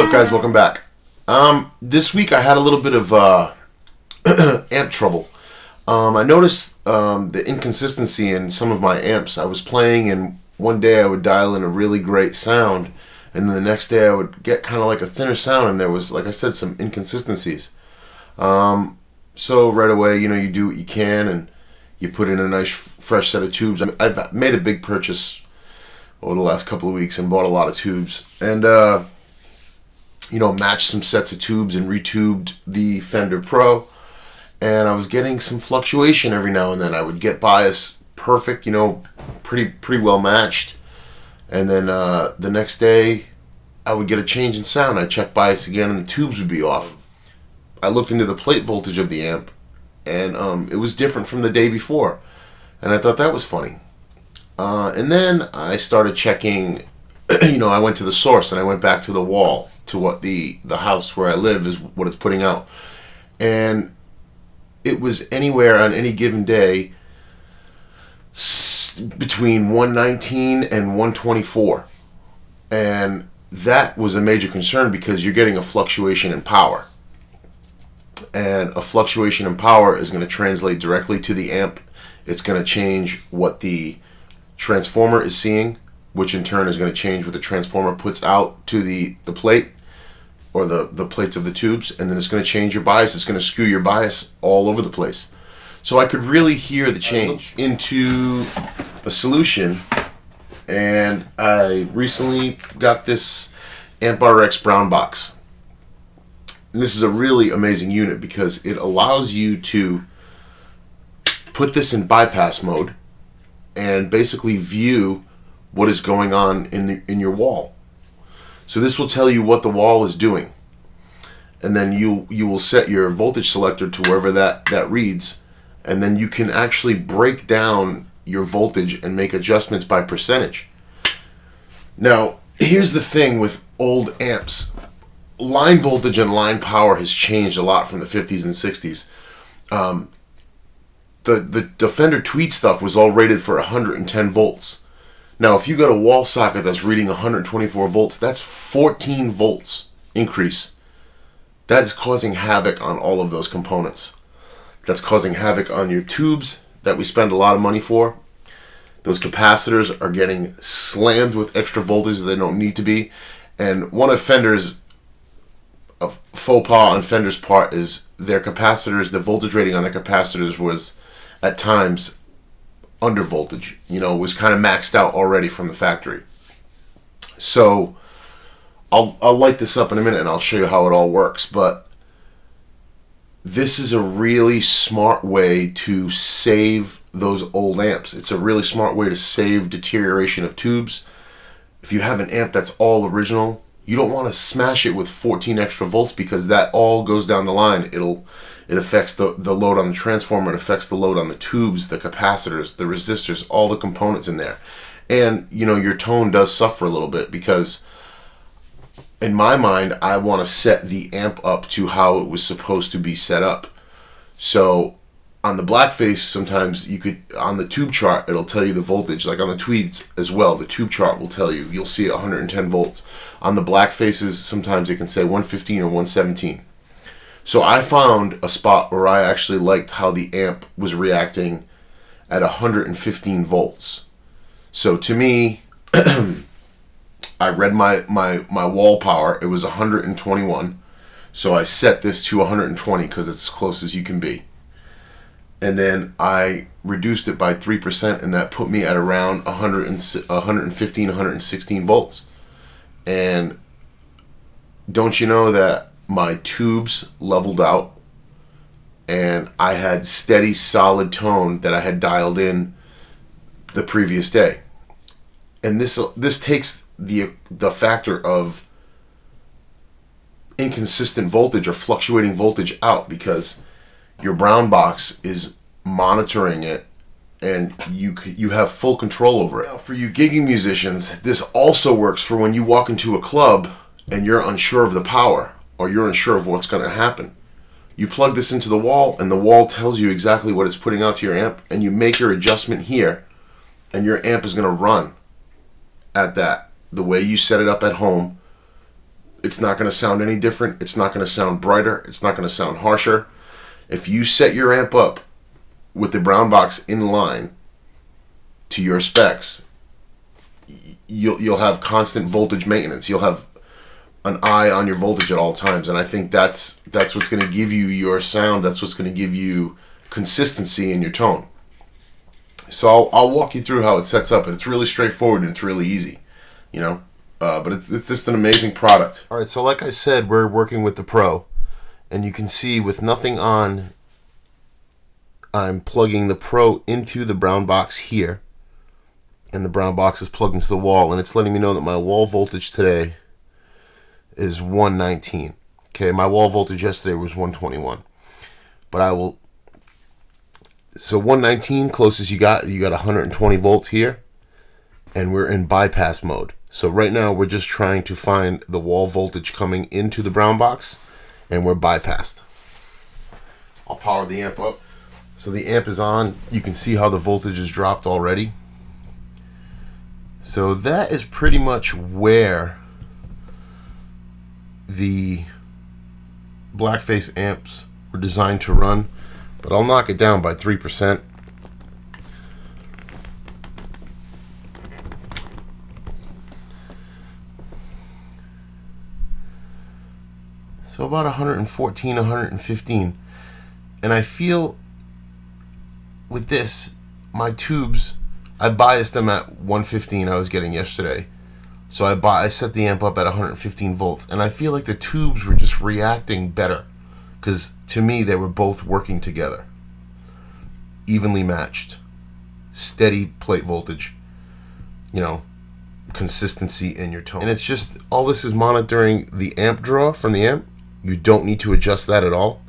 up, guys? Welcome back. This week I had a little bit of amp trouble. I noticed the inconsistency in some of my amps. I was playing, and one day I would dial in a really great sound, and then the next day I would get kind of like a thinner sound, and there was, like I said, some inconsistencies. So right away, you do what you can, and you put in a nice fresh set of tubes. I've made a big purchase over the last couple of weeks and bought a lot of tubes, and matched some sets of tubes and retubed the Fender Pro, and I was getting some fluctuation every now and then. I would get bias perfect, pretty well matched, and then the next day I would get a change in sound. I'd check bias again and the tubes would be off. I looked into the plate voltage of the amp, and it was different from the day before, and I thought that was funny. And then I started checking, I went to the source and I went back to the wall, to what the house where I live is what it's putting out. And it was anywhere on any given day between 119 and 124. And that was a major concern because you're getting a fluctuation in power. And a fluctuation in power is going to translate directly to the amp. It's going to change what the transformer is seeing, which in turn is going to change what the transformer puts out to the plate, or the plates of the tubes, and then it's going to change your bias. It's going to skew your bias all over the place. So I could really hear the change into a solution, and I recently got this AmpRX Brown Box. And this is a really amazing unit because it allows you to put this in bypass mode and basically view what is going on in your wall. So this will tell you what the wall is doing, and then you will set your voltage selector to wherever that reads, and then you can actually break down your voltage and make adjustments by percentage. Now, here's the thing with old amps. Line voltage and line power has changed a lot from the 50s and 60s. The Fender Tweed stuff was all rated for 110 volts. Now, if you got a wall socket that's reading 124 volts, that's 14 volts increase. That is causing havoc on all of those components. That's causing havoc on your tubes that we spend a lot of money for. Those capacitors are getting slammed with extra voltage that they don't need to be. And one of Fender's faux pas on Fender's part is their capacitors, the voltage rating on their capacitors was at times under voltage, was kind of maxed out already from the factory. So I'll light this up in a minute and I'll show you how it all works, but this is a really smart way to save those old amps. It's a really smart way to save deterioration of tubes. If you have an amp that's all original, you don't want to smash it with 14 extra volts because that all goes down the line. It affects the load on the transformer, it affects the load on the tubes, the capacitors, the resistors, all the components in there. And, your tone does suffer a little bit because, in my mind, I want to set the amp up to how it was supposed to be set up. So, on the blackface, sometimes on the tube chart, it'll tell you the voltage. Like on the Tweeds as well, the tube chart will tell you. You'll see 110 volts. On the blackfaces, sometimes it can say 115 or 117. So I found a spot where I actually liked how the amp was reacting at 115 volts. So to me, I read my wall power. It was 121. So I set this to 120 because it's as close as you can be. And then I reduced it by 3%, and that put me at around 115, 116 volts. And don't you know that my tubes leveled out, and I had steady, solid tone that I had dialed in the previous day. And this takes the factor of inconsistent voltage or fluctuating voltage out, because your Brown Box is monitoring it, and you have full control over it. Now, for you gigging musicians, this also works for when you walk into a club and you're unsure of the power, or you're unsure of what's going to happen. You plug this into the wall, and the wall tells you exactly what it's putting out to your amp, and you make your adjustment here, and your amp is going to run at that, the way you set it up at home, It's not going to sound any different. It's not going to sound brighter. It's not going to sound harsher. If you set your amp up with the Brown Box in line to your specs, you'll have constant voltage maintenance. You'll have an eye on your voltage at all times, and I think that's what's going to give you your sound. That's what's going to give you consistency in your tone. So I'll walk you through how it sets up, and it's really straightforward and it's really easy, you know. But it's just an amazing product. All right, so like I said, we're working with the Pro, and you can see with nothing on, I'm plugging the Pro into the Brown Box here, and the Brown Box is plugged into the wall, and it's letting me know that my wall voltage today is 119. Okay, my wall voltage yesterday was 121. But I will, so 119, closest you got 120 volts here, and we're in bypass mode. So right now we're just trying to find the wall voltage coming into the Brown Box, and we're bypassed. I'll power the amp up. So the amp is on. You can see how the voltage is dropped already. So that is pretty much where the Blackface amps were designed to run, but I'll knock it down by 3%. So about 114, 115. And I feel with this, my tubes, I biased them at 115 I was getting yesterday. So I set the amp up at 115 volts, and I feel like the tubes were just reacting better, because to me they were both working together, evenly matched, steady plate voltage, you know, consistency in your tone. And it's just, all this is monitoring the amp draw from the amp. You don't need to adjust that at all.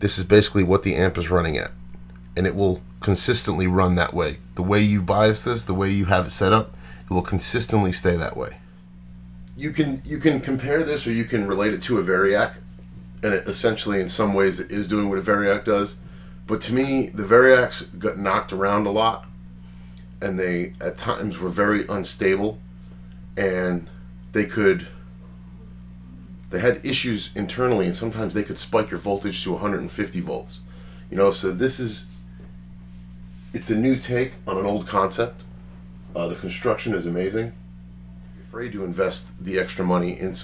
This is basically what the amp is running at, and it will consistently run that way. The way you bias this, the way you have it set up, it will consistently stay that way. You can compare this, or you can relate it to a Variac, and it essentially in some ways it is doing what a Variac does. But to me, the Variacs got knocked around a lot, and they at times were very unstable, and they had issues internally, and sometimes they could spike your voltage to 150 volts. You know, so it's a new take on an old concept. The construction is amazing. You're afraid to invest the extra money in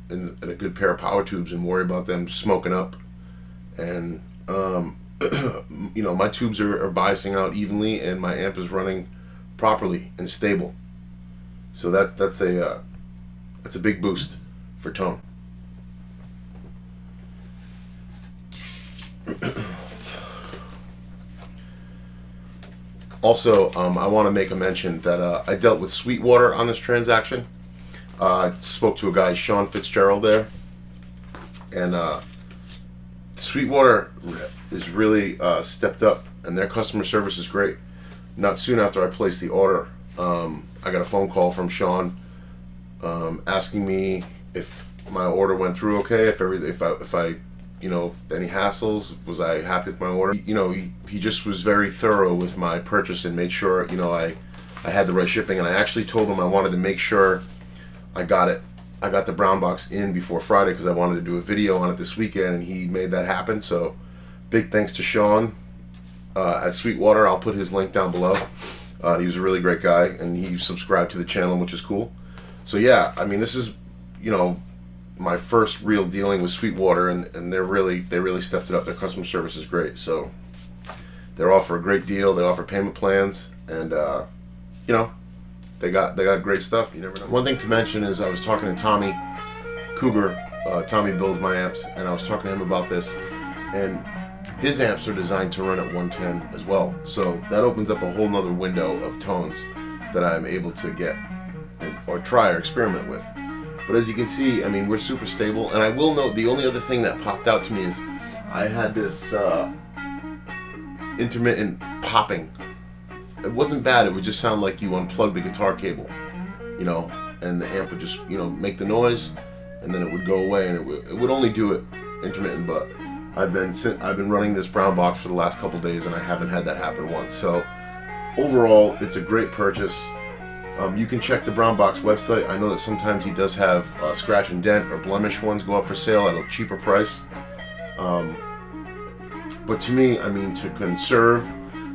a good pair of power tubes and worry about them smoking up. And you know, my tubes are biasing out evenly, and my amp is running properly and stable. So that's a big boost for tone. Also, I want to make a mention that I dealt with Sweetwater on this transaction. I spoke to a guy, Sean Fitzgerald, there, and Sweetwater is really stepped up, and their customer service is great. Not soon after I placed the order, I got a phone call from Sean asking me if my order went through okay, if I you know, any hassles, was I happy with my order. You know, he just was very thorough with my purchase and made sure, you know, I had the right shipping, and I actually told him I wanted to make sure I got the Brown Box in before Friday, because I wanted to do a video on it this weekend, and he made that happen. So big thanks to Sean at Sweetwater. I'll put his link down below. He was a really great guy, and he subscribed to the channel, which is cool. So yeah, I mean, this is, you know, my first real dealing with Sweetwater, and they really stepped it up. Their customer service is great. So they offer a great deal. They offer payment plans, and you know, they got great stuff. You never know. One thing to mention is I was talking to Tommy Cougar. Tommy builds my amps, and I was talking to him about this, and his amps are designed to run at 110 as well. So that opens up a whole nother window of tones that I'm able to get or try or experiment with. But as you can see, I mean, we're super stable. And I will note, the only other thing that popped out to me is I had this intermittent popping. It wasn't bad. It would just sound like you unplugged the guitar cable, you know, and the amp would just, you know, make the noise, and then it would go away, and it would only do it intermittent. But I've been running this Brown Box for the last couple days, and I haven't had that happen once. So overall, it's a great purchase. You can check the Brown Box website. I know that sometimes he does have scratch and dent or blemish ones go up for sale at a cheaper price. But to me, I mean, to conserve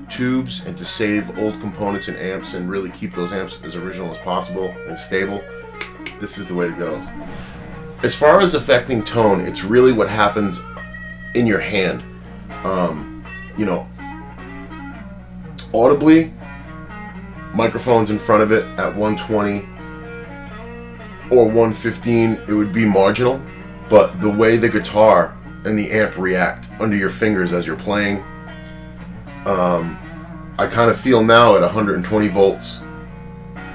tubes and to save old components and amps and really keep those amps as original as possible and stable, this is the way to go. As far as affecting tone, it's really what happens in your hand. You know, audibly, microphones in front of it at 120 or 115, it would be marginal, but the way the guitar and the amp react under your fingers as you're playing, I kind of feel now at 120 volts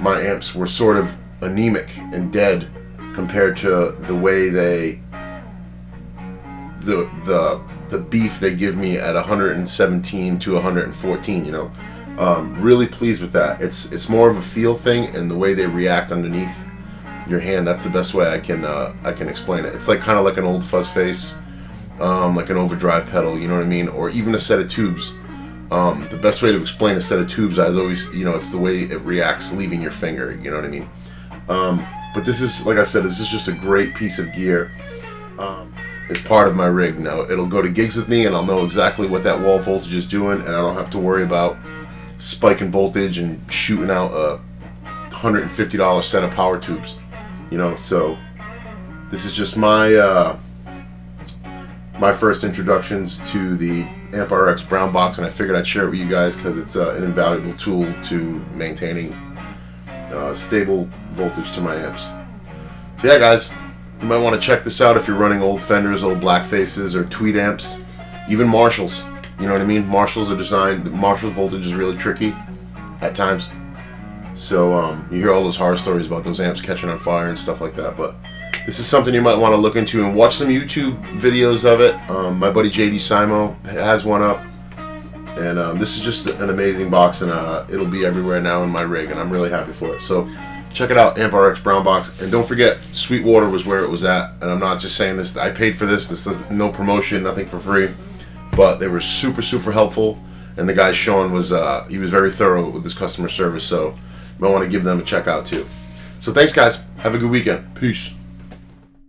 my amps were sort of anemic and dead compared to the way the beef they give me at 117 to 114, you know. Really pleased with that. It's more of a feel thing, and the way they react underneath your hand, that's the best way I can explain it. It's like kind of like an old fuzz face, like an overdrive pedal, you know what I mean, or even a set of tubes. The best way to explain a set of tubes is always, you know, it's the way it reacts leaving your finger, you know what I mean. But this is, like I said, this is just a great piece of gear. It's part of my rig now. It'll go to gigs with me, and I'll know exactly what that wall voltage is doing, and I don't have to worry about spiking voltage and shooting out a $150 set of power tubes, you know. So this is just my my first introductions to the AmpRX Brown Box, and I figured I'd share it with you guys because it's an invaluable tool to maintaining stable voltage to my amps. So yeah, guys, you might want to check this out if you're running old Fenders, old Black Faces, or Tweed amps, even Marshalls. You know what I mean? Marshalls are designed, the Marshall voltage is really tricky at times. So you hear all those horror stories about those amps catching on fire and stuff like that. But this is something you might want to look into and watch some YouTube videos of it. My buddy JD Simo has one up. And this is just an amazing box, and it'll be everywhere now in my rig, and I'm really happy for it. So check it out, AmpRX Brown Box. And don't forget, Sweetwater was where it was at. And I'm not just saying this, I paid for this. This is no promotion, nothing for free. But they were super, super helpful. And the guy, Sean, he was very thorough with his customer service. So you might want to give them a check out too. So thanks, guys. Have a good weekend. Peace.